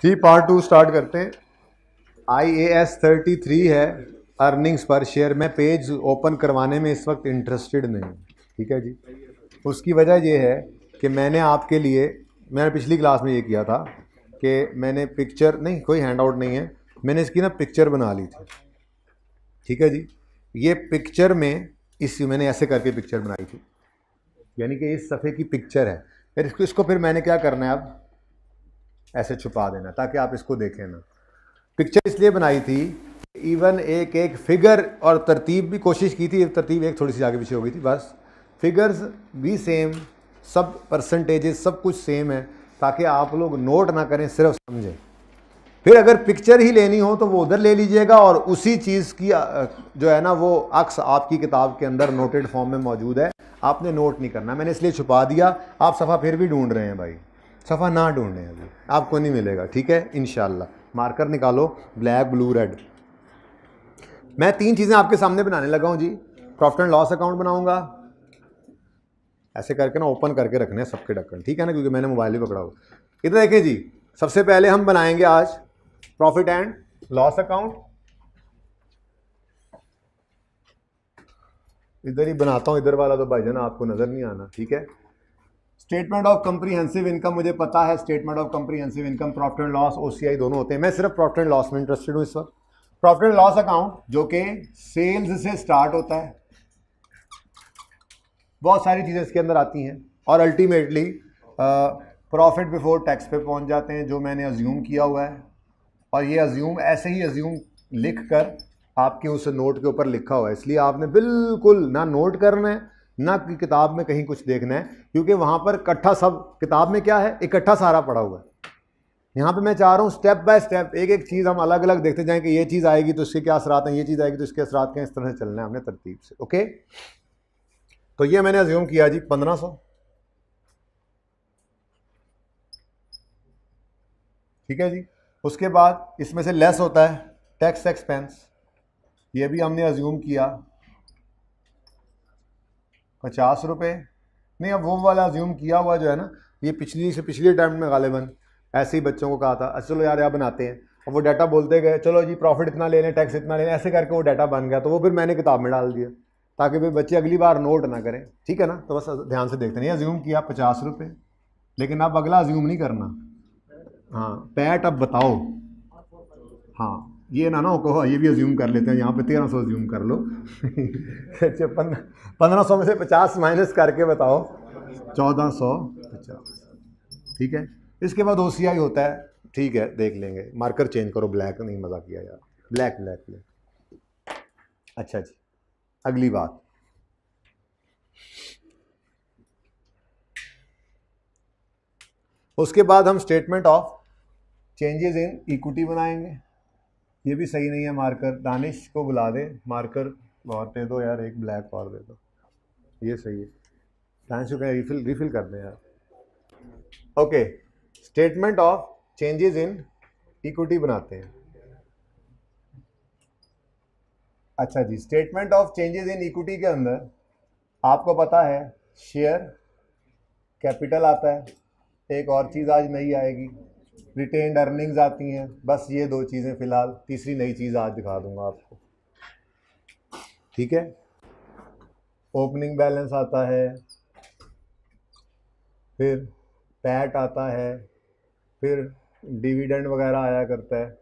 जी part 2 start करते हैं। IAS 33 है अर्निंग्स पर शेयर। मैं पेज ओपन करवाने में इस वक्त इंटरेस्टेड नहीं हूँ, ठीक है जी। उसकी वजह ये है कि मैंने आपके लिए, मैंने पिछली क्लास में ये किया था कि मैंने पिक्चर नहीं, कोई हैंड आउट नहीं है, मैंने इसकी ना पिक्चर बना ली थी, ठीक है जी। ये पिक्चर में मैंने ऐसे करके पिक्चर बनाई थी, यानी कि इस सफ़े की पिक्चर है। फिर इसको फिर मैंने क्या करना है, अब ऐसे छुपा देना ताकि आप इसको देखें ना। पिक्चर इसलिए बनाई थी, इवन एक एक फिगर और तरतीब भी कोशिश की थी, तरतीब एक थोड़ी सी आगे पीछे हो गई थी बस। फिगर्स भी सेम, सब परसेंटेजेस सब कुछ सेम है, ताकि आप लोग नोट ना करें, सिर्फ समझें। फिर अगर पिक्चर ही लेनी हो तो वो उधर ले लीजिएगा, और उसी चीज़ की जो है ना वो अक्स आपकी किताब के अंदर नोटेड फॉर्म में मौजूद है, आपने नोट नहीं करना। मैंने इसलिए छुपा दिया। आप सफ़ा फिर भी ढूंढ रहे हैं भाई, सफ़ा ना ढूंढें, अभी आपको नहीं मिलेगा, ठीक है इंशाल्लाह। मार्कर निकालो, ब्लैक ब्लू रेड। मैं 3 चीज़ें आपके सामने बनाने लगा हूं जी। प्रॉफिट एंड लॉस अकाउंट बनाऊंगा, ऐसे करके ना ओपन करके रखने हैं सबके ढक्कन, ठीक है ना, क्योंकि मैंने मोबाइल भी पकड़ा हुआ। इधर देखें जी, सबसे पहले हम बनाएंगे आज प्रॉफिट एंड लॉस अकाउंट। इधर ही बनाता हूं, इधर वाला तो भाईजान आपको नजर नहीं आना, ठीक है। स्टेटमेंट ऑफ कंप्रीहेंसिव इनकम मुझे पता है, statement of comprehensive income, profit and loss, OCI दोनों होते हैं। मैं सिर्फ प्रॉफिट एंड लॉस में इंटरेस्टेड हूं इस वक्त। प्रॉफिट एंड लॉस अकाउंट जो कि सेल्स से स्टार्ट होता है, बहुत सारी चीज़ें इसके अंदर आती हैं, और अल्टीमेटली प्रॉफिट बिफोर टैक्स पे पहुंच जाते हैं, जो मैंने अज्यूम किया हुआ है। और ये अज्यूम ऐसे ही अज्यूम लिख कर आपके उस नोट के ऊपर लिखा हुआ है, इसलिए आपने बिल्कुल ना नोट करना है, ना कि किताब में कहीं कुछ देखना है, क्योंकि वहाँ पर इकट्ठा सब, किताब में क्या है, इकट्ठा सारा पड़ा हुआ है। यहाँ पे मैं चाह रहा हूँ स्टेप बाय स्टेप एक एक चीज़ हम अलग अलग देखते जाएं कि ये चीज़ आएगी तो इसके क्या असरात हैं, ये चीज़ आएगी तो इसके असरात क्या हैं, इस तरह से चलना है हमने तरतीब से, ओके। तो ये मैंने अज्यूम किया जी 1500, ठीक है जी। उसके बाद इसमें से लेस होता है टैक्स एक्सपेंस, ये भी हमने अज्यूम किया 50 रुपये। नहीं, अब वो वाला अज्यूम किया हुआ जो है ना, ये पिछली से पिछले टाइम में गालिबन ऐसे ही बच्चों को कहा था, अच्छा चलो यार बनाते हैं, और वो डाटा बोलते गए, चलो जी प्रॉफिट इतना ले लें, टैक्स इतना ले लें, ऐसे करके वो डाटा बन गया। तो वो फिर मैंने किताब में डाल दिया ताकि भाई बच्चे अगली बार नोट ना करें, ठीक है ना। तो बस ध्यान से देखते नहीं, अज्यूम किया 50 रुपये, लेकिन अब अगला अज्यूम नहीं करना। हाँ पैट, अब बताओ, हाँ ये ना कहो ये भी अज्यूम कर लेते हैं, यहाँ पे 1300 अज्यूम कर लो। अच्छा 1500 में से 50 माइनस करके बताओ, 1450, ठीक है। इसके बाद OCI होता है, ठीक है देख लेंगे। मार्कर चेंज करो, ब्लैक नहीं, मजा किया यार, ब्लैक ब्लैक ब्लैक। अच्छा जी, अगली बात, उसके बाद हम statement of changes in equity बनाएंगे। ये भी सही नहीं है मार्कर, दानिश को बुला दे, मार्कर और दे दो यार, एक ब्लैक और दे दो, ये सही है। दानिश को रिफिल कर दें यार, okay. Statement of changes in equity बनाते हैं। अच्छा जी, statement of changes in equity के अंदर आपको पता है शेयर कैपिटल आता है, एक और चीज़ आज नई आएगी, रिटेन्ड अर्निंग्स आती हैं। बस ये 2 चीज़ें फिलहाल, तीसरी नई चीज़ आज दिखा दूंगा आपको, ठीक है। ओपनिंग बैलेंस आता है, फिर पैट आता है, फिर डिविडेंड वगैरह आया करता है।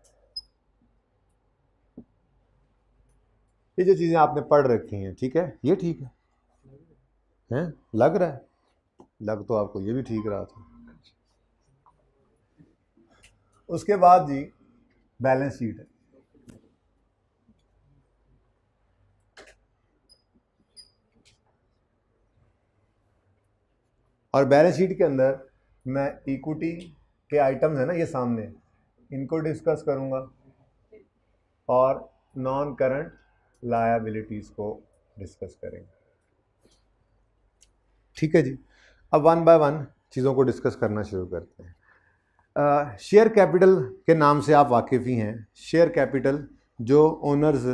ये जो चीज़ें आपने पढ़ रखी हैं, ठीक है, ये ठीक है, हैं लग रहा है, लग तो आपको ये भी ठीक रहा था। उसके बाद जी बैलेंस शीट है, और बैलेंस शीट के अंदर मैं इक्विटी के आइटम्स है ना ये सामने, इनको डिस्कस करूंगा, और नॉन करंट लायबिलिटीज़ को डिस्कस करेंगे, ठीक है जी। अब वन बाय वन चीज़ों को डिस्कस करना शुरू करते हैं। शेयर कैपिटल के नाम से आप वाकिफ़ ही हैं। शेयर कैपिटल जो ओनर्स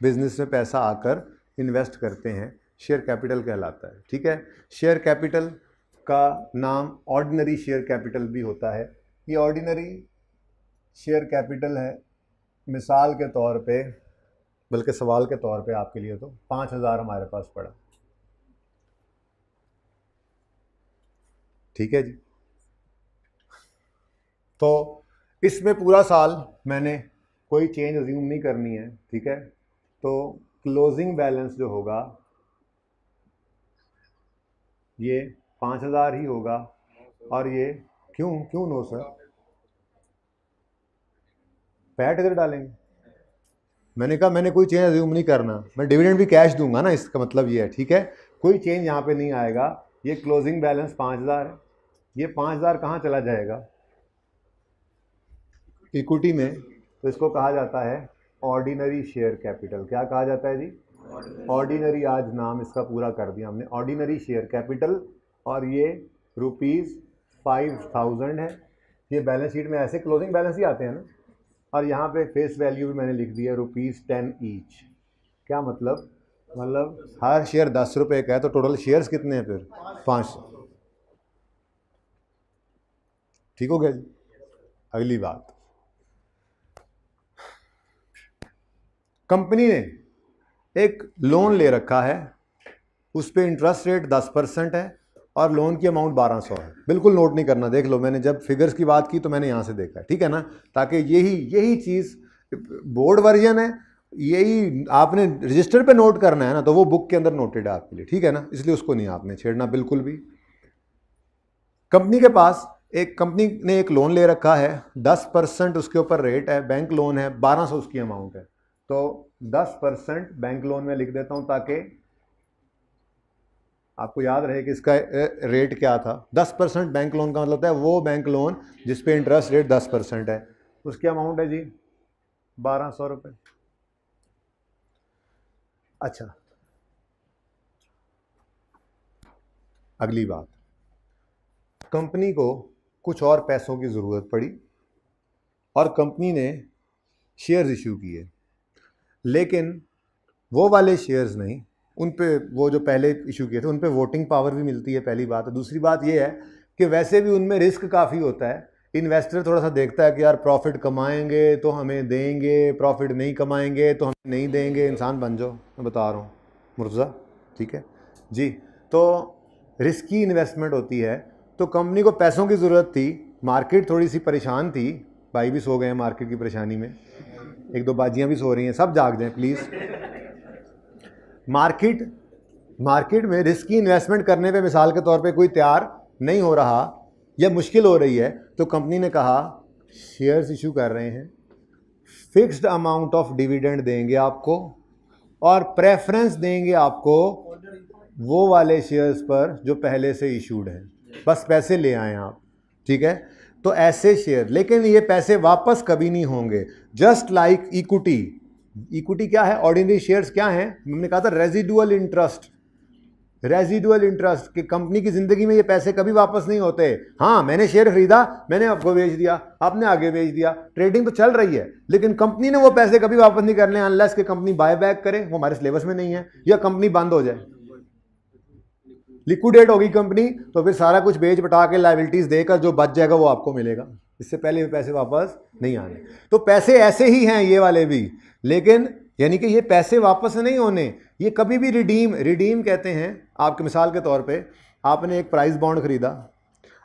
बिजनेस में पैसा आकर इन्वेस्ट करते हैं, शेयर कैपिटल कहलाता है, ठीक है। शेयर कैपिटल का नाम ऑर्डिनरी शेयर कैपिटल भी होता है। ये ऑर्डिनरी शेयर कैपिटल है, मिसाल के तौर पे, बल्कि सवाल के तौर पे आपके लिए, तो 5,000 हमारे पास पड़ा, ठीक है जी। तो इसमें पूरा साल मैंने कोई चेंज अज्यूम नहीं करनी है, ठीक है। तो क्लोजिंग बैलेंस जो होगा ये 5,000 ही होगा, और ये क्यों 9 सर, पैट कर डालेंगे। मैंने कहा मैंने कोई चेंज अज्यूम नहीं करना, मैं डिविडेंड भी कैश दूंगा ना, इसका मतलब ये है, ठीक है। कोई चेंज यहाँ पे नहीं आएगा। ये क्लोजिंग बैलेंस 5,000 है, ये 5,000 कहाँ चला जाएगा, इक्विटी में। तो इसको कहा जाता है ऑर्डिनरी शेयर कैपिटल। क्या कहा जाता है जी, ऑर्डिनरी। आज नाम इसका पूरा कर दिया हमने, ऑर्डिनरी शेयर कैपिटल। और ये ₹5,000 है। ये बैलेंस शीट में ऐसे क्लोजिंग बैलेंस ही आते हैं ना। और यहाँ पे फेस वैल्यू भी मैंने लिख दिया ₹10 ईच। क्या मतलब हर शेयर 10 रुपये का है, तो टोटल शेयर्स कितने हैं फिर 500। ठीक हो गया जी। अगली बात, कंपनी ने एक लोन ले रखा है, उस पर इंटरेस्ट रेट 10% है और लोन की अमाउंट 1,200 है। बिल्कुल नोट नहीं करना, देख लो, मैंने जब फिगर्स की बात की तो मैंने यहाँ से देखा है, ठीक है ना, ताकि यही चीज़ बोर्ड वर्जन है, यही आपने रजिस्टर पे नोट करना है ना, तो वो बुक के अंदर नोटेड है आपके लिए, ठीक है ना, इसलिए उसको नहीं आपने छेड़ना बिल्कुल भी। कंपनी के पास कंपनी ने एक लोन ले रखा है, 10% उसके ऊपर रेट है, बैंक लोन है, 1,200 उसकी अमाउंट है। तो 10% बैंक लोन में लिख देता हूं ताकि आपको याद रहे कि इसका रेट क्या था। 10% बैंक लोन का मतलब है वो बैंक लोन जिस पे इंटरेस्ट रेट 10% है, उसकी अमाउंट है जी 1,200 रुपये। अच्छा, अगली बात, कंपनी को कुछ और पैसों की ज़रूरत पड़ी और कंपनी ने शेयर्स इशू किए, लेकिन वो वाले शेयर्स नहीं, उन पे वो जो पहले इशू किए थे उन पे वोटिंग पावर भी मिलती है, पहली बात है। दूसरी बात ये है कि वैसे भी उनमें रिस्क काफ़ी होता है। इन्वेस्टर थोड़ा सा देखता है कि यार प्रॉफिट कमाएंगे तो हमें देंगे, प्रॉफिट नहीं कमाएंगे तो हमें नहीं देंगे। इंसान बन जाओ, मैं बता रहा हूँ मुर्जा, ठीक है जी। तो रिस्की इन्वेस्टमेंट होती है। तो कंपनी को पैसों की ज़रूरत थी, मार्केट थोड़ी सी परेशान थी, भाई भी सो गए हैं मार्केट की परेशानी में, एक दो बाजियाँ भी सो रही हैं, सब जाग जाएं प्लीज़। मार्केट में रिस्की इन्वेस्टमेंट करने पे मिसाल के तौर पे कोई तैयार नहीं हो रहा या मुश्किल हो रही है, तो कंपनी ने कहा शेयर्स इशू कर रहे हैं, फिक्स्ड अमाउंट ऑफ डिविडेंड देंगे आपको और प्रेफरेंस देंगे आपको वो वाले शेयर्स पर जो पहले से इशूड हैं, बस पैसे ले आएँ आप, ठीक है। तो ऐसे शेयर, लेकिन ये पैसे वापस कभी नहीं होंगे। जस्ट लाइक इक्विटी क्या है, ऑर्डिनरी शेयर्स क्या हैं, हमने कहा था रेजिडुअल इंटरेस्ट कि कंपनी की जिंदगी में ये पैसे कभी वापस नहीं होते। हाँ, मैंने शेयर खरीदा, मैंने आपको बेच दिया, आपने आगे बेच दिया, ट्रेडिंग तो चल रही है, लेकिन कंपनी ने वो पैसे कभी वापस नहीं करने अनलेस कि कंपनी बाय बैक करे, वो हमारे सिलेबस में नहीं है, या कंपनी बंद हो जाए, लिक्विडेट होगी कंपनी, तो फिर सारा कुछ बेच बटा के लायबिलिटीज देकर जो बच जाएगा वो आपको मिलेगा। इससे पहले ये पैसे वापस नहीं आने। तो पैसे ऐसे ही हैं ये वाले भी, लेकिन यानी कि ये पैसे वापस नहीं होने, ये कभी भी रिडीम कहते हैं। आपके मिसाल के तौर पे आपने एक प्राइस बॉन्ड खरीदा,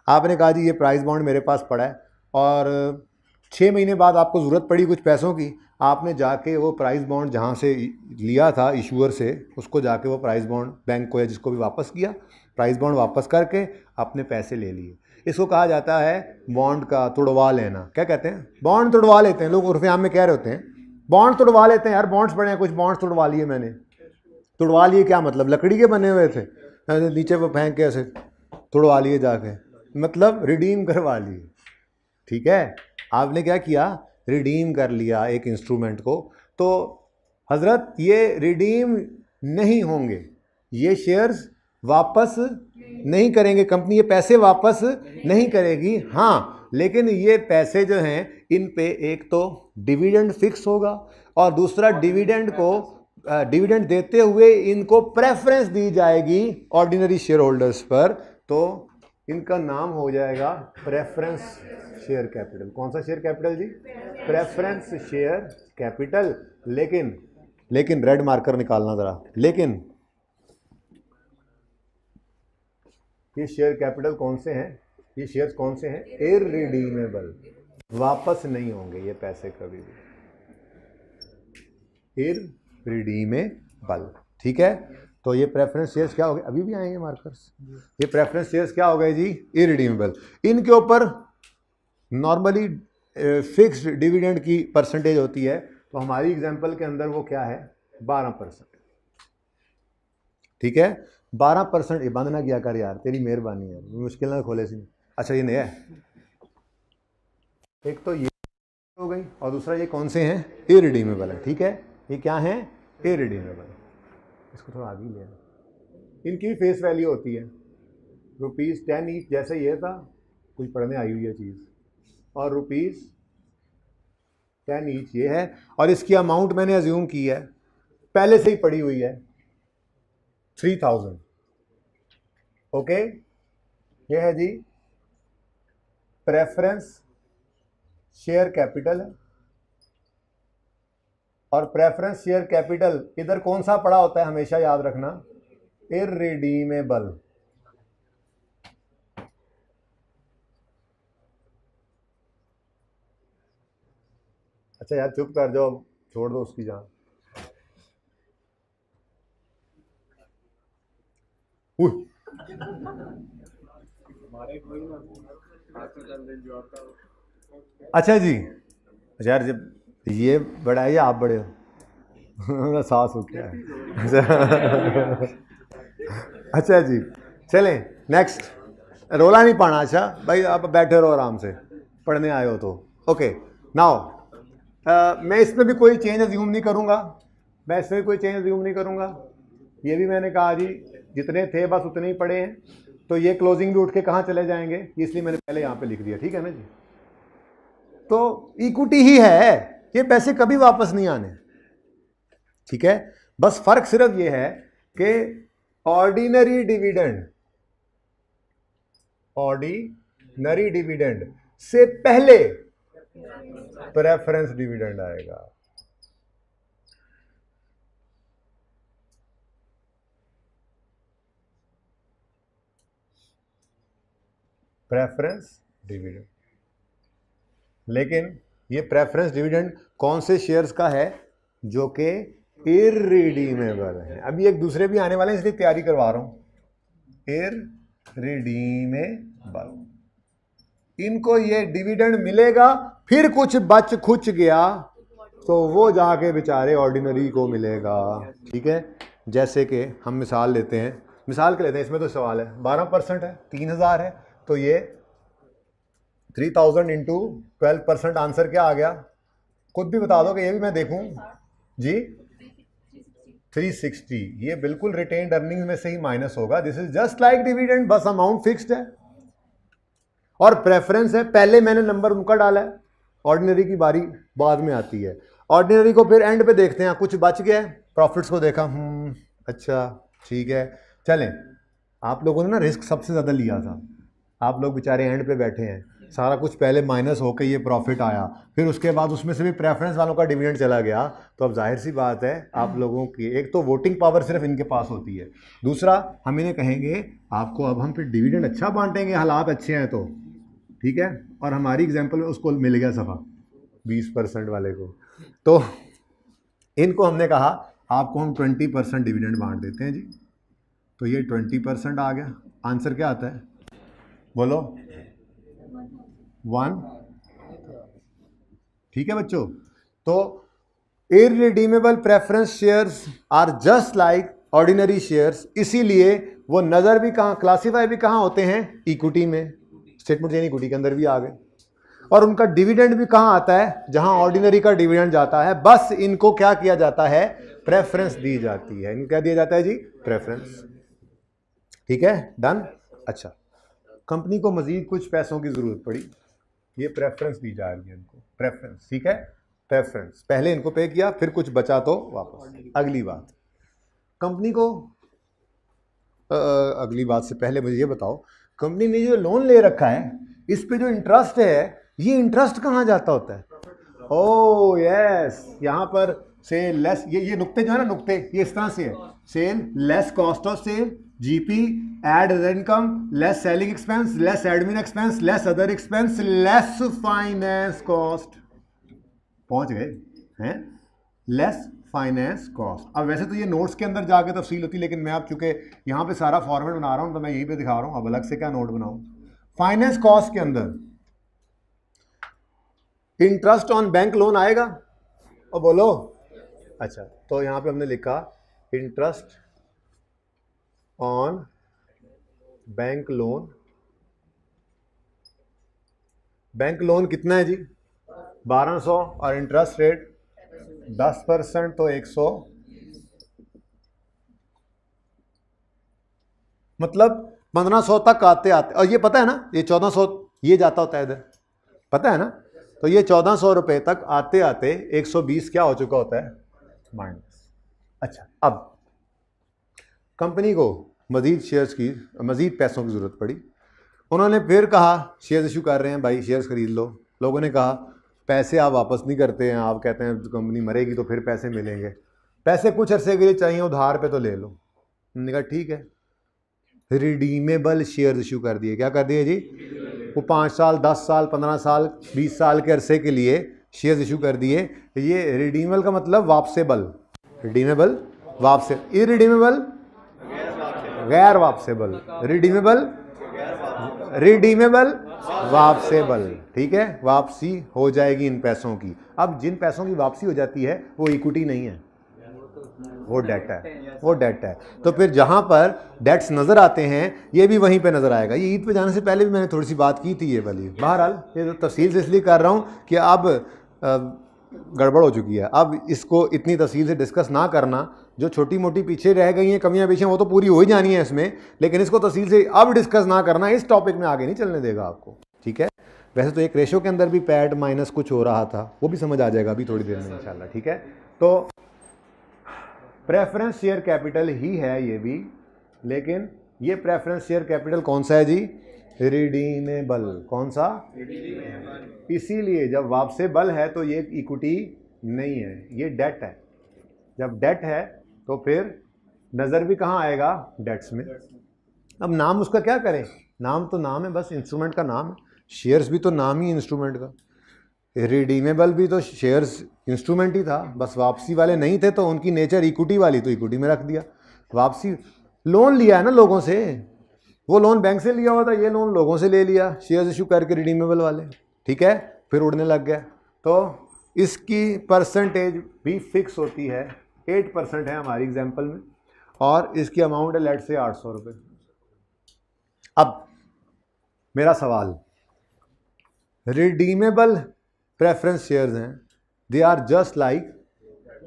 आपने कहा जी ये प्राइस बॉन्ड मेरे पास पड़ा है, और 6 महीने बाद आपको ज़रूरत पड़ी कुछ पैसों की, आपने जाके वो प्राइस बॉन्ड जहाँ से लिया था इशूअर से, उसको जाके वो प्राइस बॉन्ड बैंक को या जिसको भी वापस किया, प्राइस बॉन्ड वापस करके अपने पैसे ले लिए। इसको कहा जाता है बॉन्ड का तुड़वा लेना। क्या कहते हैं, बॉन्ड तुड़वा लेते हैं लोग, उर्फ़े आम में कह रहे होते हैं बॉन्ड तुड़वा लेते हैं, यार बॉन्ड्स पड़े हैं, कुछ बॉन्ड्स तुड़वा लिए मैंने। तुड़वा लिए क्या मतलब, लकड़ी के बने हुए थे, नीचे वो फेंक के ऐसे तुड़वा लिए जाके, मतलब रिडीम करवा लिए, ठीक है। आपने क्या किया, रिडीम कर लिया एक इंस्ट्रूमेंट को। तो हजरत ये रिडीम नहीं होंगे, ये शेयर्स वापस नहीं करेंगे, कंपनी ये पैसे वापस नहीं करेगी। हाँ, लेकिन ये पैसे जो हैं इन पे एक तो डिविडेंड फिक्स होगा, और दूसरा डिविडेंड देते हुए इनको प्रेफरेंस दी जाएगी ऑर्डिनरी शेयर होल्डर्स पर, तो इनका नाम हो जाएगा प्रेफरेंस शेयर कैपिटल। कौन सा share capital G, preference share capital, लेकिन रेड मार्कर निकालना जरा, लेकिन ये शेयर कैपिटल कौन से हैं, ये शेयर्स कौन से हैं, इररिडीमेबल, वापस नहीं होंगे ये पैसे कभी भी, इररिडीमेबल। ठीक है, तो ये प्रेफरेंस शेयर्स क्या हो गए, अभी भी आएंगे मार्कर्स, ये प्रेफरेंस शेयर्स क्या हो गए जी, इररिडीमेबल। इनके ऊपर नॉर्मली फिक्स्ड डिविडेंड की परसेंटेज होती है, तो हमारी एग्जांपल के अंदर वो क्या है, 12%। ठीक है, 12%। ये बंद ना किया कर यार, तेरी मेहरबानी है, मुश्किल ना खोले सी। अच्छा ये नया है, एक तो ये हो गई और दूसरा ये कौन से हैं, इररिडीमेबल है। ठीक है, ये क्या है, इररिडीमेबल। इसको थोड़ा आगे ले, इनकी फेस वैल्यू होती है ₹10 ईच, जैसे ये था कुछ पढ़ने आई हुई है चीज़, और ₹10 ईच ये है, और इसकी अमाउंट मैंने अज्यूम की है, पहले से ही पड़ी हुई है 3000। ओके, ये है जी प्रेफरेंस शेयर कैपिटल है, और प्रेफरेंस शेयर कैपिटल इधर कौन सा पड़ा होता है, हमेशा याद रखना, इररिडीमेबल। अच्छा यार चुप कर जाओ, छोड़ दो उसकी जान। अच्छा जी, अच्छा यार जब ये बड़ा है या आप बड़े हो सास हो क्या है अच्छा जी, चलें नेक्स्ट, रोला नहीं पाना। अच्छा भाई आप बैठे रहो आराम से, पढ़ने आए हो तो। ओके नाउ मैं इसमें भी कोई चेंज अज्यूम नहीं करूँगा, मैं इसमें भी कोई चेंज अज्यूम नहीं करूँगा। ये भी मैंने कहा जी जितने थे बस उतने ही पड़े हैं, तो ये क्लोजिंग भी उठ के कहाँ चले जाएंगे, इसलिए मैंने पहले यहाँ पे लिख दिया। ठीक है ना जी, तो इक्विटी ही है, ये पैसे कभी वापस नहीं आने। ठीक है, बस फर्क सिर्फ ये है कि ऑर्डिनरी डिविडेंड से पहले प्रेफरेंस डिविडेंड आएगा। प्रेफरेंस डिविडेंड, लेकिन ये प्रेफरेंस डिविडेंड कौन से शेयर्स का है, जो कि इररिडीमेबल है। अभी एक दूसरे भी आने वाले हैं इसलिए तैयारी करवा रहा हूं, इररिडीमेबल। इनको ये डिविडेंड मिलेगा, फिर कुछ बच खुच गया तो वो जाके बेचारे ऑर्डिनरी को मिलेगा। ठीक है, जैसे कि हम मिसाल लेते हैं, मिसाल के लेते हैं, इसमें तो सवाल है 12% है, 3000 है, तो ये 3000 इंटू 12% आंसर क्या आ गया, खुद भी बता दो कि ये भी मैं देखूं जी, 360। ये बिल्कुल रिटेन्ड अर्निंग में से ही माइनस होगा, this is just like dividend, बस अमाउंट फिक्स्ड है। और प्रेफरेंस है, पहले मैंने नंबर उनका डाला है, ऑर्डिनरी की बारी बाद में आती है। ऑर्डिनरी को फिर एंड पे देखते हैं, कुछ बच गया, प्रॉफिट्स को देखा, अच्छा ठीक है। चलें, आप लोगों ने ना रिस्क सबसे ज़्यादा लिया था, आप लोग बेचारे एंड पे बैठे हैं, सारा कुछ पहले माइनस होकर ये प्रॉफिट आया, फिर उसके बाद उसमें से भी प्रेफरेंस वालों का डिविडेंड चला गया, तो अब जाहिर सी बात है आप लोगों की एक तो वोटिंग पावर सिर्फ इनके पास होती है, दूसरा हम इन्हें कहेंगे आपको अब हम फिर डिविडेंड अच्छा बांटेंगे, हालात अच्छे हैं तो ठीक है। और हमारी एग्जाम्पल में उसको मिल गया सफ़ा 20% वाले को, तो इनको हमने कहा आपको हम 20% डिविडेंड बांट देते हैं जी, तो ये 20% आ गया। आंसर क्या आता है बोलो, 1। ठीक है बच्चों, तो irredeemable preference shares are just like ordinary shares, इसीलिए वो नज़र भी कहाँ, क्लासीफाई भी कहाँ होते हैं, इक्विटी में, स्टेटमेंट यानी इक्विटी के अंदर भी आ गए, और उनका डिविडेंड भी कहाँ आता है, जहां ऑर्डिनरी का डिविडेंड जाता है, बस इनको क्या किया जाता है, प्रेफरेंस दी जाती है। इनको क्या दिया जाता है जी, प्रेफरेंस। ठीक है, डन। अच्छा, कंपनी को मजीद कुछ पैसों की जरूरत पड़ी, ये प्रेफरेंस दी जा रही है इनको, प्रेफरेंस। ठीक है, प्रेफरेंस, पहले इनको पे किया, फिर कुछ बचा तो वापस। अगली बात, कंपनी को अगली बात से पहले मुझे ये बताओ, कंपनी ने जो लोन ले रखा है इस पे जो इंटरेस्ट है, ये इंटरेस्ट कहाँ जाता होता है, ओ यस, यहाँ पर सेल लेस, ये नुक्ते जो है ना, नुक्ते ये इस तरह से है, sale less cost of sale, GP add other income less selling expense less admin expense less other expense less finance cost, पहुंच गए हैं, लेस फाइनेंस कॉस्ट। अब वैसे तो ये नोट्स के अंदर जाके तफसील होती, लेकिन मैं अब चूंकि यहाँ पे सारा फॉर्मेट बना रहा हूँ तो मैं यहीं पे दिखा रहा हूँ, अब अलग से क्या नोट बनाऊँ। फाइनेंस कॉस्ट के अंदर इंटरेस्ट ऑन बैंक लोन आएगा, और बोलो। अच्छा, तो यहाँ पे हमने लिखा interest on bank loan. Bank loan कितना है जी? 1200, और इंटरेस्ट रेट 10%, तो 100, मतलब 1500 तक आते आते, और ये पता है ना, ये 1400 ये जाता होता है इधर, पता है ना, तो ये 1400 रुपए तक आते आते 120 क्या हो चुका होता है? माइनस। अच्छा, अब कंपनी को मजीद शेयर्स की, मजीद पैसों की ज़रूरत पड़ी, उन्होंने फिर कहा शेयर्स इशू कर रहे हैं भाई, शेयर्स खरीद लो। लोगों ने कहा पैसे आप वापस नहीं करते हैं, आप कहते हैं कंपनी मरेगी तो फिर पैसे मिलेंगे, पैसे कुछ अरसे के लिए चाहिए, उधार पे तो ले लो। उन्होंने कहा ठीक है, रिडीमेबल शेयर्स इशू कर दिए। क्या कर दिए जी? वो 5 साल 10 साल 15 साल 20 साल के अरसे के लिए शेयर्स इशू कर दिए। ये रिडीमेबल का मतलब वापसेबल, रिडीमेबल वापसे, इरिडीमेबल गैर वापसेबल, रिडीमेबल रिडीमेबल वापसेबल, ठीक है, वापसी हो जाएगी इन पैसों की। अब जिन पैसों की वापसी हो जाती है वो इक्विटी नहीं है, वो डेट है, वो डेट है। तो फिर जहां पर डेट्स नज़र आते हैं ये भी वहीं पे नज़र आएगा। ये ईद पे जाने से पहले भी मैंने थोड़ी सी बात की थी ये वाली, बहरहाल ये तो तफसील से इसलिए कर रहा हूँ कि अब गड़बड़ हो चुकी है, अब इसको इतनी तफसील से डिस्कस ना करना, जो छोटी मोटी पीछे रह गई हैं कमियां पेशियां वो तो पूरी हो ही जानी है इसमें, लेकिन इसको तफसील से अब डिस्कस ना करना, इस टॉपिक में आगे नहीं चलने देगा आपको, ठीक है। वैसे तो एक रेशो के अंदर भी पैड माइनस कुछ हो रहा था, वो भी समझ आ जाएगा अभी थोड़ी देर में इंशाल्लाह, ठीक है। तो प्रेफरेंस शेयर कैपिटल ही है ये भी, लेकिन ये प्रेफरेंस शेयर कैपिटल कौन सा है जी? रिडीमेबल। कौन सा? रिडीमेबल। इसीलिए जब वापसेबल है तो ये इक्विटी नहीं है, ये डेट है। जब डेट है तो फिर नज़र भी कहाँ आएगा? डेट्स में। अब नाम उसका क्या करें, नाम तो नाम है, बस इंस्ट्रूमेंट का नाम है, शेयर्स भी तो नाम ही इंस्ट्रूमेंट का, रिडीमेबल भी तो शेयर्स इंस्ट्रूमेंट ही था, बस वापसी वाले नहीं थे तो उनकी नेचर इक्विटी वाली, तो इक्विटी में रख दिया। वापसी लोन लिया है ना लोगों से, वो लोन बैंक से लिया हुआ था, ये लोन लोगों से ले लिया शेयर्स इशू करके रिडीमेबल वाले, ठीक है, फिर उड़ने लग गया। तो इसकी परसेंटेज भी फिक्स होती है, 8% है हमारी एग्जाम्पल में, और इसकी अमाउंट है लेट से 800 रुपये। अब मेरा सवाल, रिडीमेबल प्रेफरेंस शेयर्स हैं, they are just like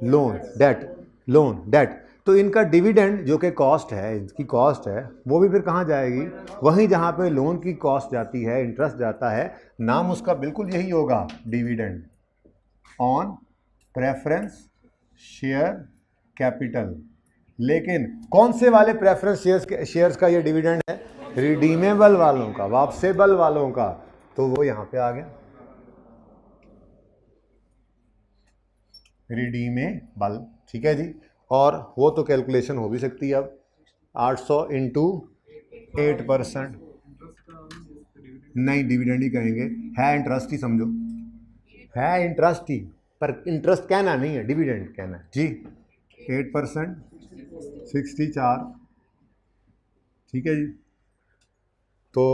loan debt, loan debt, तो इनका डिविडेंड जो कि कॉस्ट है, इनकी कॉस्ट है, वो भी फिर कहाँ जाएगी? वहीं जहाँ पे लोन की कॉस्ट जाती है, इंटरेस्ट जाता है, नाम उसका बिल्कुल यही होगा, dividend on preference share capital. लेकिन कौन से वाले प्रेफरेंस शेयर्स का ये डिविडेंड है? रिडीमेबल वालों का, वापसेबल वालों का, तो वो यहाँ पे आ गया रिडीमेबल, ठीक है जी। और वो तो कैलकुलेशन हो भी सकती है, अब 800 इंटू 8%, नहीं डिविडेंड ही कहेंगे, है इंटरेस्ट ही समझो, है इंटरेस्ट ही, पर इंटरेस्ट कहना नहीं है, डिविडेंड कहना है जी। 8% 64, ठीक है जी। तो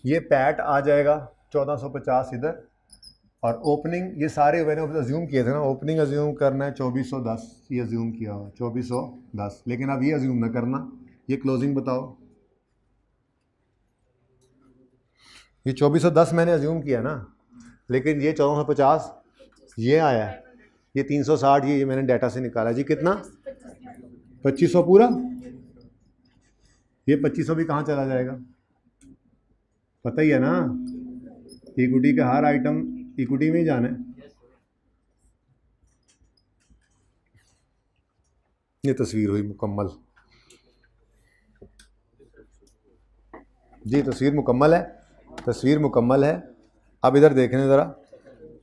ये पैट आ जाएगा 1450 इधर, और ओपनिंग ये सारे मैंने अज्यूम किए थे ना, ओपनिंग अज्यूम करना है 2410, ये अज्यूम किया हुआ 2410, लेकिन अब ये अज्यूम ना करना, ये क्लोजिंग बताओ, ये 2410 मैंने अज्यूम किया ना, लेकिन ये 1450 ये आया है, ये 360 ये मैंने डाटा से निकाला जी, कितना? 2500 पूरा, ये 2500 भी कहाँ चला जाएगा? पता ही है ना, इक्विटी का हर आइटम इक्विटी में ही जाना है। ये तस्वीर हुई मुकम्मल जी, तस्वीर मुकम्मल है, तस्वीर मुकम्मल है। अब इधर देखने ज़रा,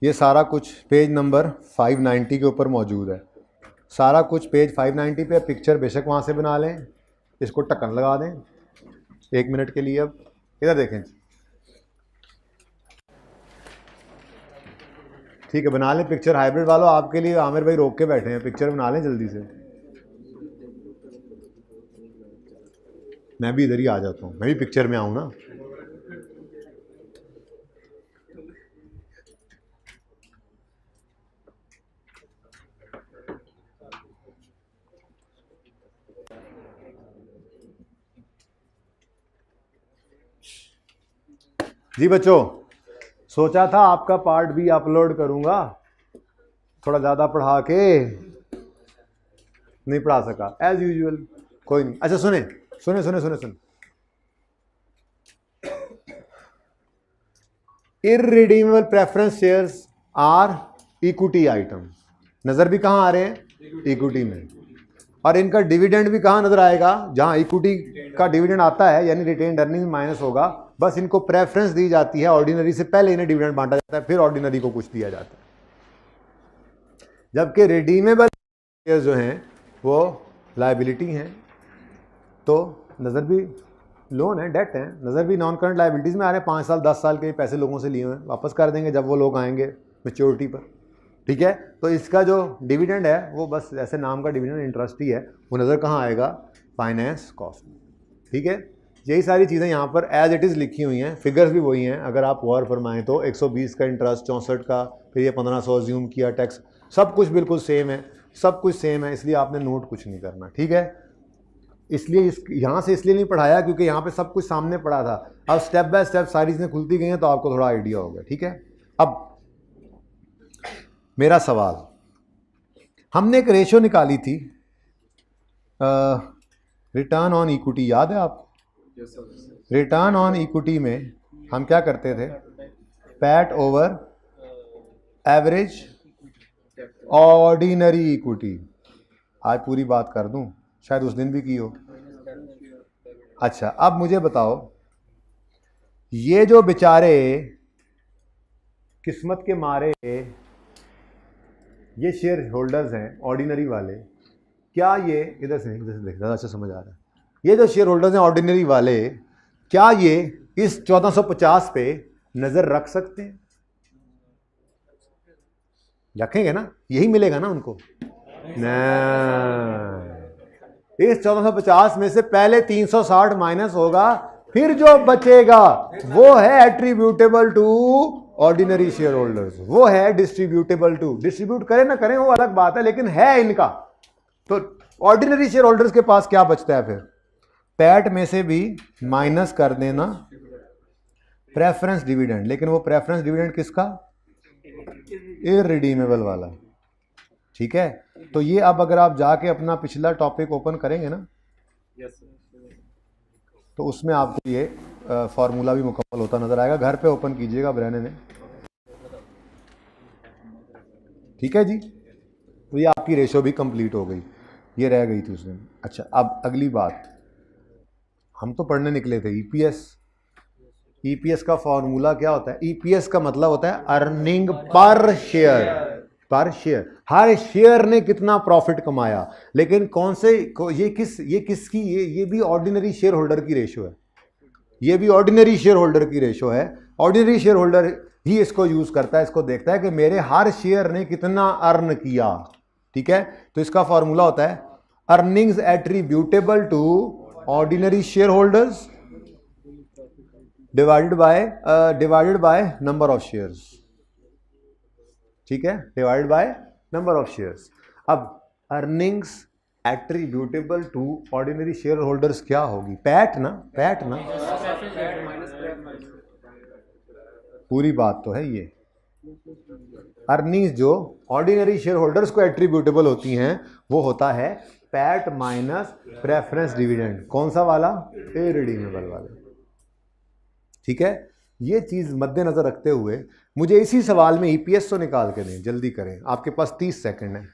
ये सारा कुछ पेज नंबर 590 के ऊपर मौजूद है। सारा कुछ पेज 590 पे, पिक्चर बेशक वहाँ से बना लें, इसको ढक्कन लगा दें 1 मिनट के लिए। अब इधर देखें, ठीक है, बना लें पिक्चर। हाइब्रिड वालों, आपके लिए आमिर भाई रोक के बैठे हैं, पिक्चर बना लें जल्दी से। मैं भी इधर ही आ जाता हूँ, मैं भी पिक्चर में आऊँ ना। जी बच्चों, सोचा था आपका पार्ट भी अपलोड करूंगा, थोड़ा ज़्यादा पढ़ा के नहीं पढ़ा सका, एज यूजुअल, कोई नहीं। अच्छा सुने सुने सुने सुने सुने, irredeemable preference shares are equity item. नज़र भी कहाँ आ रहे हैं? इक्विटी में। और इनका डिविडेंड भी कहाँ नज़र आएगा? जहाँ इक्विटी का डिविडेंड आता है, यानी रिटेन्ड अर्निंग माइनस होगा। बस इनको प्रेफरेंस दी जाती है, ऑर्डिनरी से पहले इन्हें डिविडेंड बांटा जाता है, फिर ऑर्डिनरी को कुछ दिया जाता है। जबकि रिडीमेबल शेयर्स जो हैं वो लायबिलिटी हैं, तो नज़र भी लोन है, डेट है, नज़र भी नॉन करंट लायबिलिटीज़ में आ रहे हैं। 5 साल 10 साल के पैसे लोगों से लिए हुए हैं, वापस कर देंगे जब वो लोग आएंगे मैच्योरिटी पर, ठीक है। तो इसका जो डिविडेंड है वो बस ऐसे नाम का डिविडेंड, इंटरेस्ट ही है, वो नज़र कहाँ आएगा? फाइनेंस कॉस्ट, ठीक है। यही सारी चीज़ें यहाँ पर एज इट इज़ लिखी हुई हैं, फिगर्स भी वही हैं। अगर आप गौर फरमाएँ तो 120 का इंटरेस्ट, 64 का, फिर ये 1500 अज्यूम किया टैक्स, सब कुछ बिल्कुल सेम है, सब कुछ सेम है, इसलिए आपने नोट कुछ नहीं करना, ठीक है। इसलिए यहाँ से इसलिए नहीं पढ़ाया क्योंकि यहाँ पे सब कुछ सामने पड़ा था। अब स्टेप बाय स्टेप सारी चीज़ें खुलती गई हैं तो आपको थोड़ा आइडिया हो गया, ठीक है। अब मेरा सवाल, हमने एक रेशो निकाली थी रिटर्न ऑन इक्विटी, याद है आपको? रिटर्न ऑन इक्विटी में हम क्या करते थे? PAT over average ordinary equity. आज पूरी बात कर दूं, शायद उस दिन भी की हो। अच्छा, अब मुझे बताओ, ये जो बेचारे किस्मत के मारे ये शेयर होल्डर्स हैं ऑर्डिनरी वाले, क्या ये इधर से देख, ज़्यादा अच्छा समझ आ रहा है, ये जो शेयर होल्डर्स हैं ऑर्डिनरी वाले, क्या ये इस 1450 पे नज़र रख सकते हैं? रखेंगे ना, यही मिलेगा ना उनको ना। इस 1450 में से पहले 360 माइनस होगा, फिर जो बचेगा वो है attributable to ordinary share holders, वो है डिस्ट्रीब्यूटेबल टू। डिस्ट्रीब्यूट करें ना करें वो अलग बात है, लेकिन है इनका। तो ऑर्डिनरी शेयर होल्डर्स के पास क्या बचता है? फिर पैट में से भी माइनस कर देना प्रेफरेंस डिविडेंड, लेकिन वो प्रेफरेंस डिविडेंड किसका? इररिडीमेबल वाला, ठीक है। तो ये अब अगर आप जाके अपना पिछला टॉपिक ओपन करेंगे ना, तो उसमें आपको ये फॉर्मूला भी मुकम्मल होता नजर आएगा। घर पे ओपन कीजिएगा रहने में, ठीक है जी। तो ये आपकी रेशो भी कंप्लीट हो गई, ये रह गई थी उसमें। अच्छा, अब अगली बात, हम तो पढ़ने निकले थे ईपीएस। ईपीएस का फॉर्मूला क्या होता है? ईपीएस का मतलब होता है अर्निंग पर शेयर, पर शेयर। हर शेयर ने कितना प्रॉफिट कमाया, लेकिन कौन से ये किसकी? ये भी ऑर्डिनरी शेयर होल्डर की रेशो है, ये भी ऑर्डिनरी शेयर होल्डर की रेशो है। ऑर्डिनरी शेयर होल्डर ही इसको यूज करता है, इसको देखता है कि मेरे हर शेयर ने कितना अर्न किया, ठीक है। तो इसका फॉर्मूला होता है earnings attributable to ordinary share holders divided by number of shares, ठीक है, divided by number of shares. अब earnings attributable to ordinary share holders क्या होगी? पैट ना, पैट ना, पूरी बात तो है ये। अर्निंग्स जो ऑर्डिनरी शेयर होल्डर्स को एट्रीब्यूटेबल होती हैं वो होता है पैट माइनस प्रेफरेंस डिविडेंड। कौन सा वाला? इररिडीमेबल वाला, ठीक है। ये चीज मद्देनजर रखते हुए मुझे इसी सवाल में ईपीएस तो निकाल के दें, जल्दी करें, आपके पास 30 सेकंड है।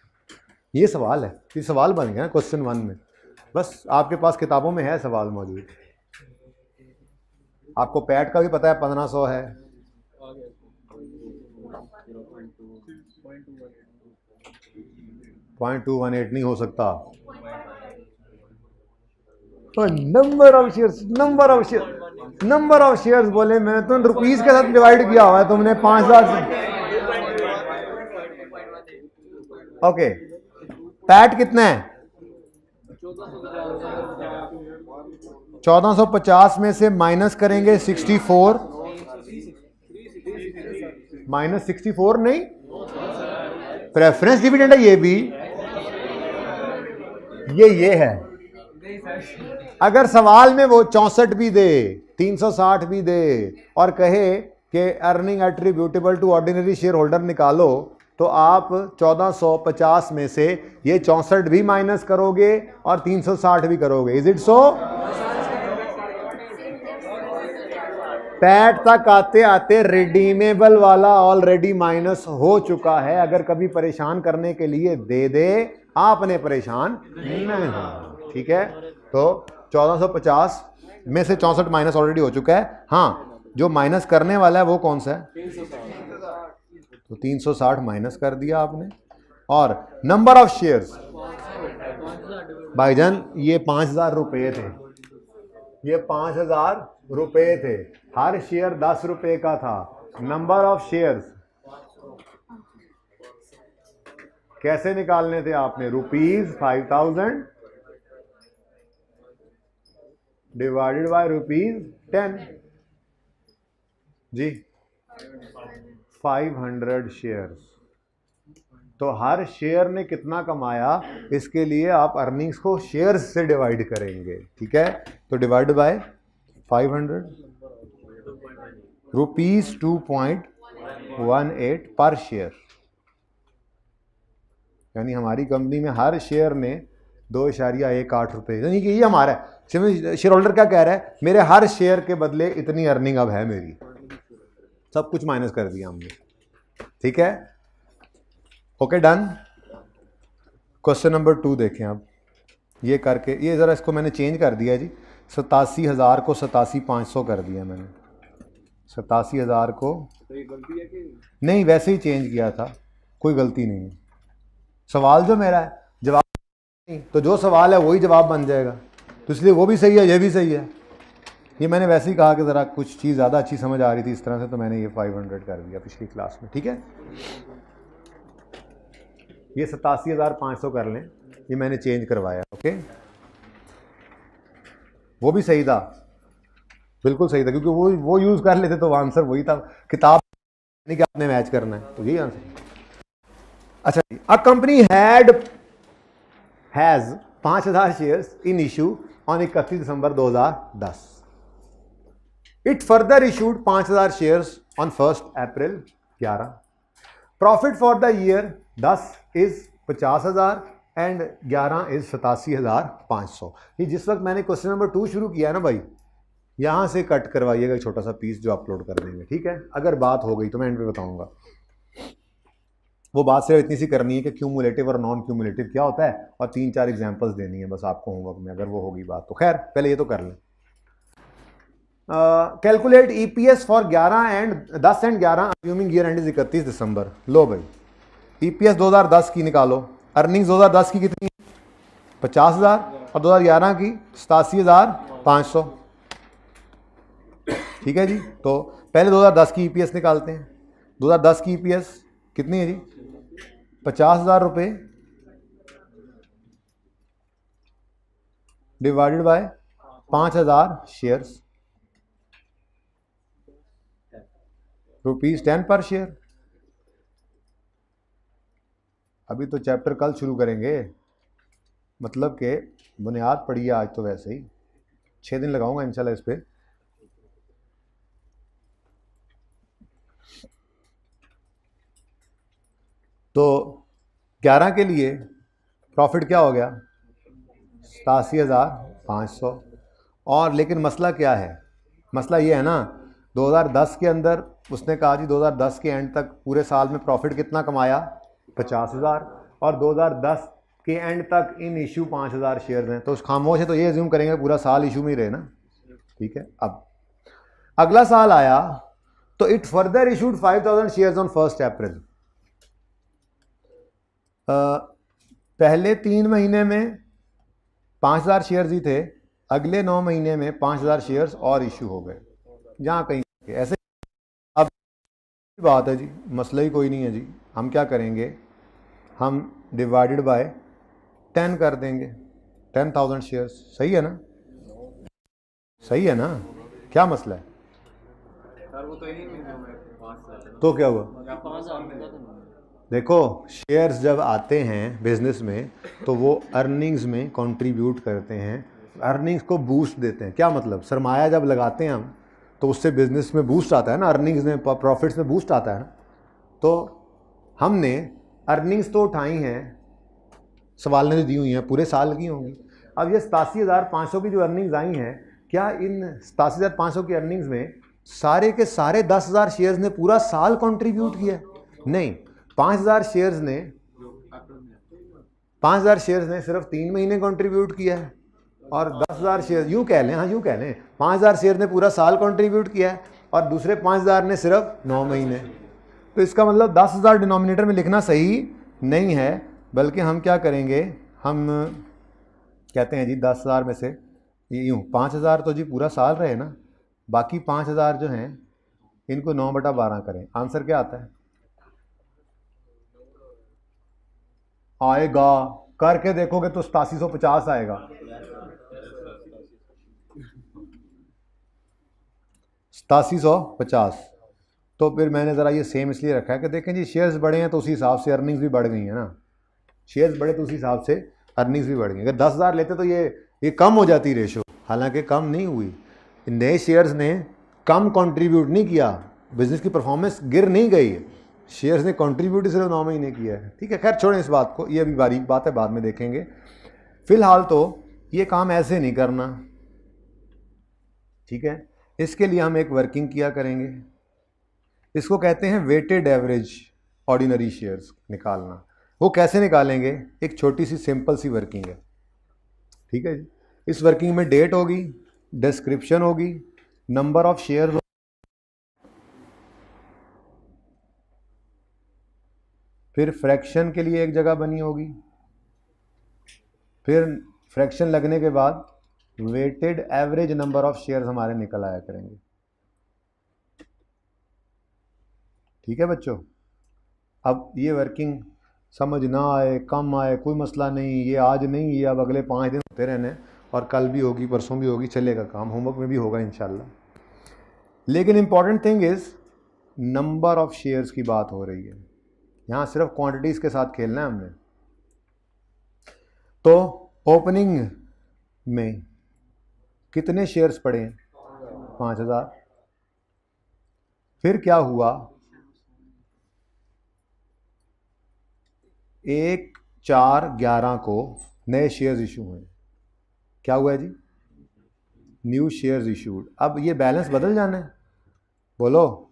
ये सवाल है, ये सवाल बन गया क्वेश्चन 1 में, बस आपके पास किताबों में है सवाल मौजूद। आपको पैट का भी पता है 1500 है, 0.218 नहीं हो सकता। Number of shares, number of share, number of shares बोले, मैंने तो रुपीस के साथ डिवाइड किया हुआ है तुमने 5000 से। ओके, पैट कितना है? 1450 में से माइनस करेंगे 64, माइनस 64 नहीं, प्रेफरेंस डिविडेंड है ये भी, ये है। अगर सवाल में वो 64 भी दे, 360 भी दे और कहे कि earning attributable to ordinary share holder निकालो, तो आप 1450 में से ये 64 भी माइनस करोगे और 360 भी करोगे। Is it so? पैट तक आते आते रिडीमेबल वाला ऑलरेडी माइनस हो चुका है। अगर कभी परेशान करने के लिए दे दे, आपने परेशान नहीं होना, ठीक है? तो 1450 में से 64 माइनस ऑलरेडी हो चुका है। हाँ, जो माइनस करने वाला है वो कौन सा है? तो 360 माइनस कर दिया आपने। और नंबर ऑफ शेयर्स, भाईजान ये 5000 रुपए थे, ये 5000 रुपए थे, हर शेयर 10 रुपए का था। नंबर ऑफ शेयर्स कैसे निकालने थे आपने? ₹5000 डिवाइडेड बाय ₹10 जी, 500 शेयर्स। तो हर शेयर ने कितना कमाया, इसके लिए आप अर्निंग्स को शेयर्स से डिवाइड करेंगे, ठीक है? तो डिवाइड बाय 500, ₹2.18 पर शेयर। यानी हमारी कंपनी में हर शेयर ने 2.18 रुपये, यानी कि ये हमारा है। शेयर होल्डर क्या कह रहा है? मेरे हर शेयर के बदले इतनी अर्निंग अब है मेरी। सब कुछ माइनस कर दिया हमने, ठीक है? Okay, done. क्वेश्चन नंबर 2 देखें आप। ये करके, ये ज़रा इसको मैंने चेंज कर दिया जी, 87,000 को 87,500 कर दिया मैंने। 87,000 को गलती है कि नहीं, वैसे ही चेंज किया था, कोई गलती नहीं है। सवाल जो मेरा है, जवाब नहीं, तो जो सवाल है वही जवाब बन जाएगा, तो इसलिए वो भी सही है, ये भी सही है। ये मैंने वैसे ही कहा कि ज़रा कुछ चीज़ ज़्यादा अच्छी समझ आ रही थी इस तरह से, तो मैंने ये 500 कर दिया पिछली क्लास में, ठीक है? ये 87,500 कर लें, ये मैंने चेंज करवाया, ओके? वो भी सही था, बिल्कुल सही था, क्योंकि वो यूज़ कर लेते तो आंसर वही था। किताब नहीं कि आपने मैच करना है, तो यही आंसर। अच्छा, a company has 5000 shares in issue on 31 December 2010। It further issued 5000 shares on 1 April 11। Profit for the year 10 is 50,000 and 11 is 87,500। ये जिस वक्त मैंने क्वेश्चन नंबर 2 शुरू किया ना भाई, यहां से कट करवाइएगा एक छोटा सा पीस जो अपलोड कर देंगे, ठीक है? अगर बात हो गई तो मैं एंड पे बताऊंगा। वो बात सिर्फ इतनी सी करनी है कि क्यूमुलेटिव और नॉन क्यूमुलेटिव क्या होता है, और 3-4 एग्जांपल्स देनी है बस आपको होमवर्क में। अगर वो होगी बात तो खैर, पहले ये तो कर लें। Calculate EPS for 10 and 11 assuming year and is 31 दिसंबर। लो भाई, ईपीएस 2010 की निकालो। अर्निंग्स 2010 की कितनी? 50,000, और 2011 की 87,500, ठीक है जी? तो पहले 2010 की ईपीएस निकालते हैं। 2010 की ईपीएस कितनी है जी? 50,000 रुपये डिवाइडेड बाय 5,000 शेयर्स, ₹10 पर शेयर। अभी तो चैप्टर कल शुरू करेंगे, मतलब कि बुनियाद पड़ी है आज तो, वैसे ही 6 दिन लगाऊंगा इंशाल्लाह इस पे। तो 11 के लिए प्रॉफिट क्या हो गया? 87,500। और लेकिन मसला क्या है? मसला ये है ना, 2010 के अंदर उसने कहा जी 2010 के एंड तक पूरे साल में प्रॉफिट कितना कमाया? 50,000, और 2010 के एंड तक इन इशू 5,000 शेयर्स हैं। तो खामोश है तो ये एज्यूम करेंगे पूरा साल इशू में ही रहे ना, ठीक है? अब अगला साल आया तो it further issued 5000 shares on 1 अप्रैल। पहले 3 महीने में 5000 शेयर्स ही थे, अगले 9 महीने में 5000 शेयर्स और इशू हो गए, जहाँ कहीं ऐसे। अब बात है जी, मसला ही कोई नहीं है जी। हम क्या करेंगे, हम डिवाइडेड बाय 10 कर देंगे, 10,000 शेयर्स। सही है ना, सही है ना, क्या मसला है? वो तो यही में तो क्या हुआ? 5,000 देखो, शेयर्स जब आते हैं बिजनेस में तो वो अर्निंग्स में कंट्रीब्यूट करते हैं, अर्निंग्स को बूस्ट देते हैं। क्या मतलब, सरमाया जब लगाते हैं हम तो उससे बिजनेस में बूस्ट आता है ना, अर्निंग्स में, प्रॉफिट्स में बूस्ट आता है ना। तो हमने अर्निंग्स तो उठाई हैं, सवाल ने दी हुई हैं, पूरे साल की होंगी। अब ये 87,500 की जो अर्निंग्स आई हैं, क्या इन 87,500 की अर्निंग्स में सारे के सारे 10,000 शेयर्स ने पूरा साल कंट्रीब्यूट किया? नहीं, 5,000 शेयर्स ने 5,000 शेयर्स ने सिर्फ 3 महीने कंट्रीब्यूट किया है, और 10,000 शेयर, यूँ कह लें, हाँ यूँ कह लें, 5,000 शेयर ने पूरा साल कंट्रीब्यूट किया है और दूसरे 5,000 ने सिर्फ 9 महीने। तो इसका मतलब 10,000 डिनोमिनेटर में लिखना सही नहीं है, बल्कि हम क्या करेंगे, हम कहते हैं जी 10,000 में से यूँ 5,000 तो जी पूरा साल रहे ना, बाकी 5,000 जो हैं इनको 9/12 करें। आंसर क्या आता है? आएगा, करके देखोगे तो 8750 आएगा। 8750। तो फिर मैंने ज़रा ये सेम इसलिए रखा है कि देखें जी, शेयर्स बढ़े हैं तो उसी हिसाब से अर्निंग्स भी बढ़ गई हैं ना। शेयर्स बढ़े तो उसी हिसाब से अर्निंग्स भी बढ़ गई। अगर 10,000 लेते तो ये कम हो जाती रेशो, हालांकि कम नहीं हुई। नए शेयर्स ने कम कंट्रीब्यूट नहीं किया, बिजनेस की परफॉर्मेंस गिर नहीं गई, शेयर्स ने कंट्रीब्यूट सिर्फ 9 महीने किया है। ठीक है, खैर छोड़ें इस बात को, ये अभी बारीक बात है, बाद में देखेंगे। फिलहाल तो ये काम ऐसे नहीं करना, ठीक है। इसके लिए हम एक वर्किंग किया करेंगे, इसको कहते हैं वेटेड एवरेज ऑर्डिनरी शेयर्स निकालना। वो कैसे निकालेंगे, एक छोटी सी सिंपल सी वर्किंग है, ठीक है जी। इस वर्किंग में डेट होगी, डिस्क्रिप्शन होगी, नंबर ऑफ शेयर, फिर फ्रैक्शन के लिए एक जगह बनी होगी, फिर फ्रैक्शन लगने के बाद weighted average number of shares हमारे निकल आया करेंगे। ठीक है बच्चों, अब ये वर्किंग समझ ना आए, कम आए, कोई मसला नहीं, ये आज नहीं, ये अब अगले 5 दिन होते रहने, और कल भी होगी, परसों भी होगी, चलेगा काम, होमवर्क में भी होगा इंशाल्लाह। लेकिन important thing is number of shares की बात हो रही है, यहाँ सिर्फ क्वांटिटीज के साथ खेलना है हमने। तो ओपनिंग में कितने शेयर्स पड़े हैं? 5,000। फिर क्या हुआ, 1/4/11 को नए शेयर्स इशू हुए। क्या हुआ है जी? New shares issued. अब ये बैलेंस बदल जाना है, बोलो।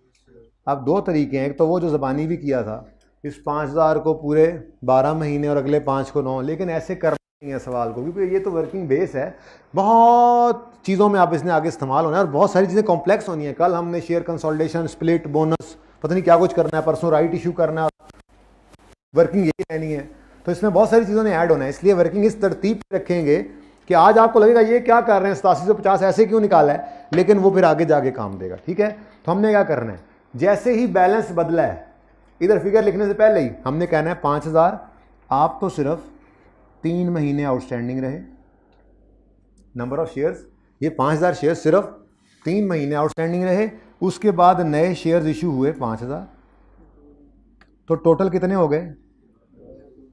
अब 2 तरीके हैं, एक तो वो जो ज़बानी भी किया था, इस 5,000 को पूरे 12 महीने और अगले 5 को 9, लेकिन ऐसे करना नहीं है सवाल को, क्योंकि ये तो वर्किंग बेस है, बहुत चीज़ों में आप इसने आगे इस्तेमाल होना है और बहुत सारी चीज़ें कॉम्प्लेक्स होनी है। कल हमने शेयर कंसोलिडेशन, स्प्लिट, बोनस, पता नहीं क्या कुछ करना है, परसों राइट इशू करना है, वर्किंग यही रहनी है। तो इसमें बहुत सारी चीज़ों ने ऐड होना है, इसलिए वर्किंग इस तरतीब पे रखेंगे कि आज आपको लगेगा ये क्या कर रहे हैं, 8750 ऐसे क्यों निकाला है, लेकिन वो फिर आगे जाके काम देगा। ठीक है, तो हमने क्या करना है, जैसे ही बैलेंस बदला है, इधर फिगर लिखने से पहले ही हमने कहना है 5,000 आप तो सिर्फ 3 महीने आउटस्टैंडिंग रहे, नंबर ऑफ शेयर्स, ये 5,000 शेयर्स सिर्फ 3 महीने आउटस्टैंडिंग रहे, उसके बाद नए शेयर्स इशू हुए 5,000, तो टोटल कितने हो गए?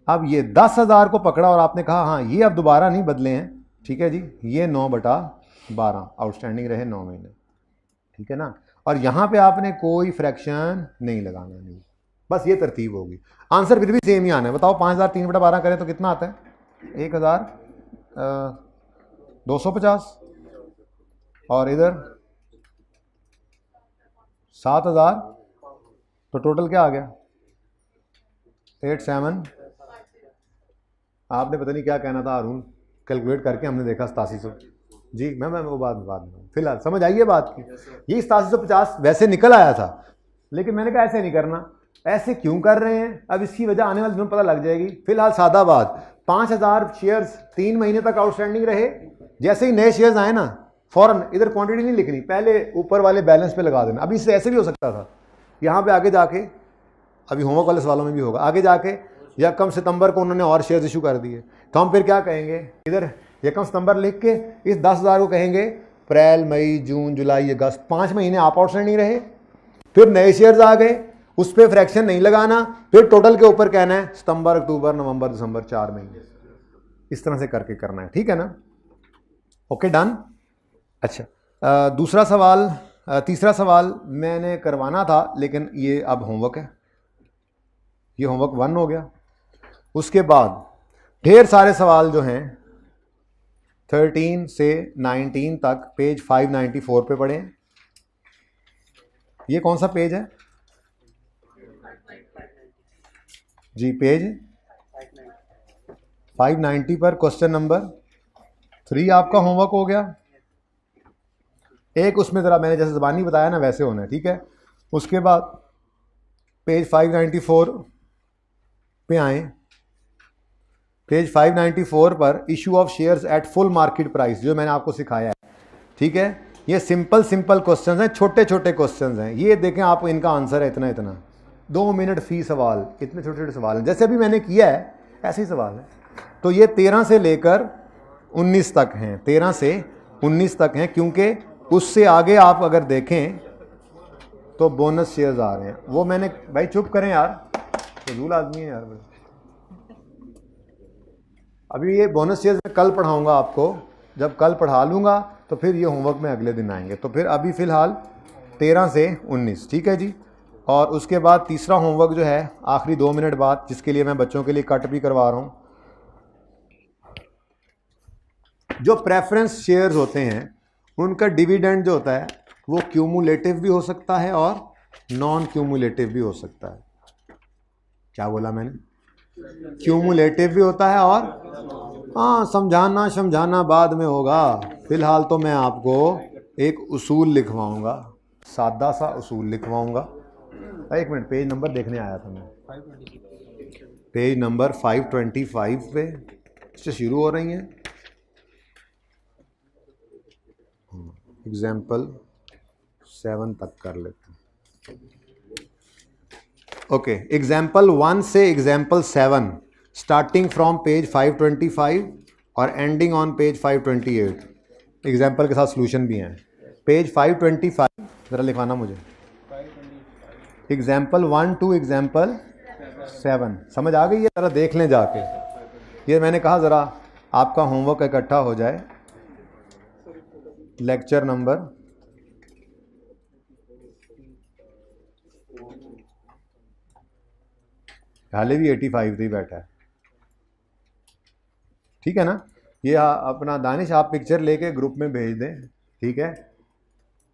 अब ये 10,000 को पकड़ा और आपने कहा हाँ ये अब दोबारा नहीं बदले हैं, ठीक है जी, ये 9/12 आउटस्टैंडिंग रहे 9 महीने, ठीक है ना। और यहाँ पे आपने कोई फ्रैक्शन नहीं लगाना, नहीं, बस ये तरतीब होगी। आंसर फिर भी सेम ही आना है। बताओ 5,000 3/12 करें तो कितना आता है? 1,250, और इधर 7,000, तो टोटल क्या आ गया? 87। आपने पता नहीं क्या कहना था हारून, कैलकुलेट करके हमने देखा 8700। जी मैं वो बाद में फिलहाल समझ आइए बात की। ये 8750 वैसे निकल आया था, लेकिन मैंने कहा ऐसे नहीं करना। ऐसे क्यों कर रहे हैं, अब इसकी वजह आने वाले दिनों में पता लग जाएगी। फिलहाल सादा बात, 5000 शेयर्स 3 महीने तक आउटस्टैंडिंग रहे। जैसे ही नए शेयर्स आए ना, फौरन इधर क्वांटिटी नहीं लिखनी, पहले ऊपर वाले बैलेंस पे लगा देना। अभी इससे ऐसे भी हो सकता था, यहाँ पे आगे जाके, अभी होमवर्क वाले सवालों में भी होगा, आगे जाके यकम सितंबर को उन्होंने और शेयर्स इशू कर दिए, तो हम फिर क्या कहेंगे, इधर यकम सितंबर लिख के इस 10,000 को कहेंगे अप्रैल मई जून जुलाई अगस्त, 5 महीने आप आउटस्टैंडिंग रहे। फिर नए शेयर्स आ गए, उस पर फ्रैक्शन नहीं लगाना, फिर टोटल के ऊपर कहना है सितंबर अक्टूबर नवंबर दिसंबर 4 महीने, इस तरह से करके करना है। ठीक है ना, ओके डन। अच्छा दूसरा सवाल, तीसरा सवाल मैंने करवाना था, लेकिन ये अब होमवर्क है, ये होमवर्क 1 हो गया। उसके बाद ढेर सारे सवाल जो हैं 13 से 19 तक पेज 594 पे पढ़ें। ये कौन सा पेज है जी, पेज 590 पर क्वेश्चन नंबर 3 आपका होमवर्क हो गया। एक उसमें ज़रा मैंने जैसे ज़बानी बताया ना वैसे होना है, ठीक है। उसके बाद पेज 594 पे आए, पेज 594 पर issue of shares at full market price जो मैंने आपको सिखाया है, ठीक है। ये सिंपल क्वेश्चंस हैं, छोटे छोटे क्वेश्चंस हैं। ये देखें आप, इनका आंसर है इतना इतना, 2 मिनट फी सवाल, इतने छोटे छोटे सवाल हैं, जैसे अभी मैंने किया है ऐसे ही सवाल है। तो ये 13 से लेकर 19 तक हैं, 13 से 19 तक हैं, क्योंकि उससे आगे आप अगर देखें तो बोनस शेयर्स आ रहे हैं। वो मैंने, भाई चुप करें यार, फजूल आदमी है यार। अभी ये बोनस शेयर्स मैं कल पढ़ाऊंगा आपको, जब कल पढ़ा लूँगा तो फिर ये होमवर्क में अगले दिन आएंगे। तो फिर अभी फ़िलहाल 13 से 19, ठीक है जी। और उसके बाद तीसरा होमवर्क जो है आखिरी 2 मिनट बाद, जिसके लिए मैं बच्चों के लिए कट भी करवा रहा हूँ। जो प्रेफरेंस शेयर्स होते हैं उनका डिविडेंड जो होता है वो क्यूमुलेटिव भी हो सकता है और नॉन क्यूमुलेटिव भी हो सकता है। क्या बोला मैंने, क्यूमुलेटिव भी होता है और हाँ, समझाना बाद में होगा। फिलहाल तो मैं आपको एक उसूल लिखवाऊंगा, सादा सा उसूल लिखवाऊंगा। एक मिनट, पेज नंबर देखने आया था मैं, पेज नंबर 525 पे इससे शुरू हो रही हैं। एग्जाम्पल 7 तक कर लेते हैं। ओके, एग्जाम्पल 1 से एग्जाम्पल 7 स्टार्टिंग फ्रॉम पेज 525 और एंडिंग ऑन पेज 528। एग्जाम्पल के साथ सॉल्यूशन भी हैं। पेज 525 ज़रा लिखवाना मुझे, एग्जाम्पल 1 टू एग्जाम्पल 7 समझ आ गई है? ज़रा देख लें जाके। ये मैंने कहा ज़रा आपका होमवर्क इकट्ठा हो जाए। लेक्चर नंबर हाले भी 85 ही बैठा है, ठीक है ना। ये अपना दानिश आप पिक्चर लेके ग्रुप में भेज दें, ठीक है,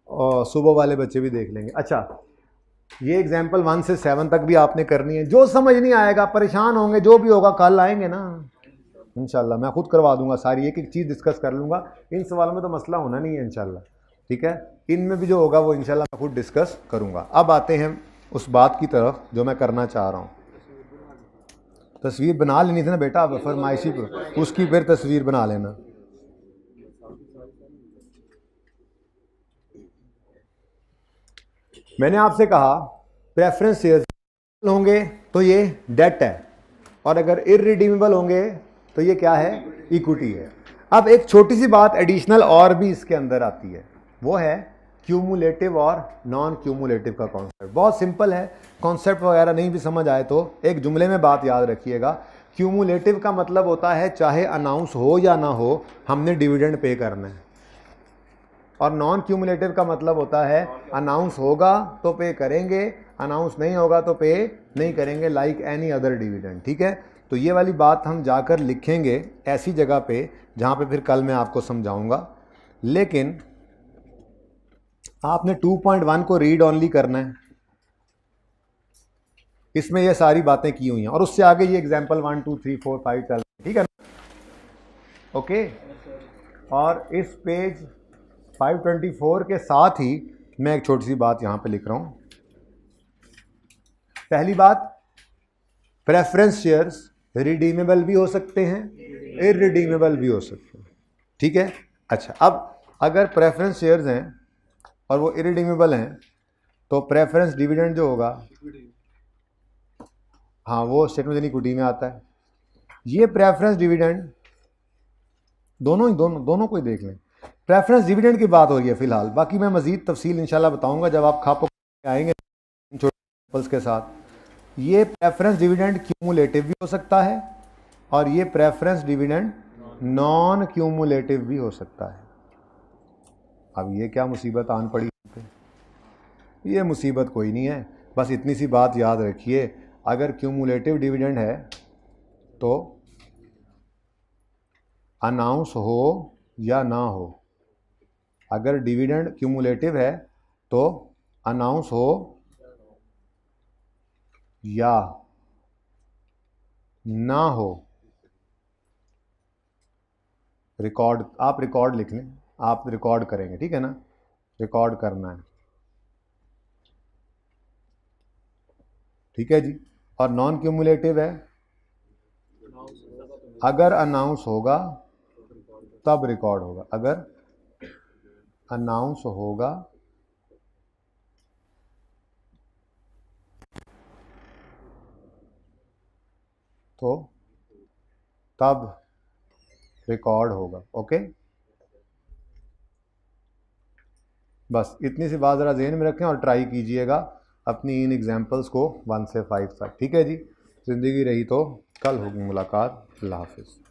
और सुबह वाले बच्चे भी देख लेंगे। अच्छा, ये एग्जाम्पल 1 से 7 तक भी आपने करनी है। जो समझ नहीं आएगा, परेशान होंगे, जो भी होगा कल आएंगे ना इंशाल्लाह, मैं खुद करवा दूंगा सारी, एक एक चीज़ डिस्कस कर लूँगा। इन सवालों में तो मसला होना नहीं है इंशाल्लाह, ठीक है। इनमें भी जो होगा वो इंशाल्लाह मैं खुद डिस्कस करूँगा। अब आते हैं उस बात की तरफ जो मैं करना चाह रहा हूँ। तस्वीर बना लेनी थी ना बेटा, फरमाइशी पर उसकी फिर तस्वीर बना लेना। मैंने आपसे कहा प्रेफरेंस शेयर्स होंगे तो ये डेट है, और अगर इररिडीमेबल होंगे तो ये क्या है, इक्विटी है। अब एक छोटी सी बात एडिशनल और भी इसके अंदर आती है, वो है क्यूमुलेटिव और नॉन क्यूमुलेटिव का कॉन्सेप्ट। बहुत सिंपल है, कॉन्सेप्ट वगैरह नहीं भी समझ आए तो एक जुमले में बात याद रखिएगा। क्यूमुलेटिव का मतलब होता है चाहे अनाउंस हो या ना हो, हमने डिविडेंड पे करना है। और नॉन क्यूमुलेटिव का मतलब होता है अनाउंस होगा तो पे करेंगे, अनाउंस नहीं होगा तो पे नहीं करेंगे, लाइक एनी अदर डिविडेंड, ठीक है। तो ये वाली बात हम जाकर लिखेंगे ऐसी जगह पे जहाँ पे फिर कल मैं आपको समझाऊंगा। लेकिन आपने 2.1 को रीड ऑनली करना है, इसमें ये सारी बातें की हुई हैं, और उससे आगे ये एग्जाम्पल 1 2 3 4 5 चल, ठीक है ना। ओके, और इस पेज 524 के साथ ही मैं एक छोटी सी बात यहाँ पे लिख रहा हूँ। पहली बात, प्रेफरेंस शेयर्स रिडीमेबल भी हो सकते हैं, इररिडीमेबल भी हो सकते हैं, ठीक है। अच्छा, अब अगर प्रेफरेंस शेयर्स हैं और वो इररिडीमेबल हैं तो प्रेफरेंस डिविडेंड जो होगा, हाँ, वो स्टेटमेंट ऑफ इक्विटी में आता है। ये प्रेफरेंस डिविडेंड दोनों को ही देख लें। प्रेफरेंस डिविडेंड की बात हो रही है फिलहाल, बाकी मैं मजीद तफसील इंशाल्लाह बताऊंगा जब आप खापो आएंगे छोटे एग्जांपल्स के साथ। ये प्रेफरेंस डिविडेंड क्यूमुलेटिव भी हो सकता है और ये प्रेफरेंस डिविडेंड नॉन क्यूमुलेटिव भी हो सकता है। अब ये क्या मुसीबत आन पड़ी पे? ये मुसीबत कोई नहीं है, बस इतनी सी बात याद रखिए, अगर क्यूमुलेटिव डिविडेंड है तो अनाउंस हो या ना हो, अगर डिविडेंड क्यूमुलेटिव है तो अनाउंस हो या ना हो, रिकॉर्ड, आप रिकॉर्ड लिख लें, आप रिकॉर्ड करेंगे, ठीक है ना, रिकॉर्ड करना है, ठीक है जी। और नॉन क्यूमुलेटिव है, अगर अनाउंस होगा तब रिकॉर्ड होगा, अगर अनाउंस होगा तो तब रिकॉर्ड होगा। ओके, बस इतनी सी बात ज़रा ज़हन में रखें और ट्राई कीजिएगा अपनी इन एग्जाम्पल्स को 1 से 5 तक, ठीक है जी। ज़िंदगी रही तो कल होगी मुलाकात। अल्लाह हाफिज़।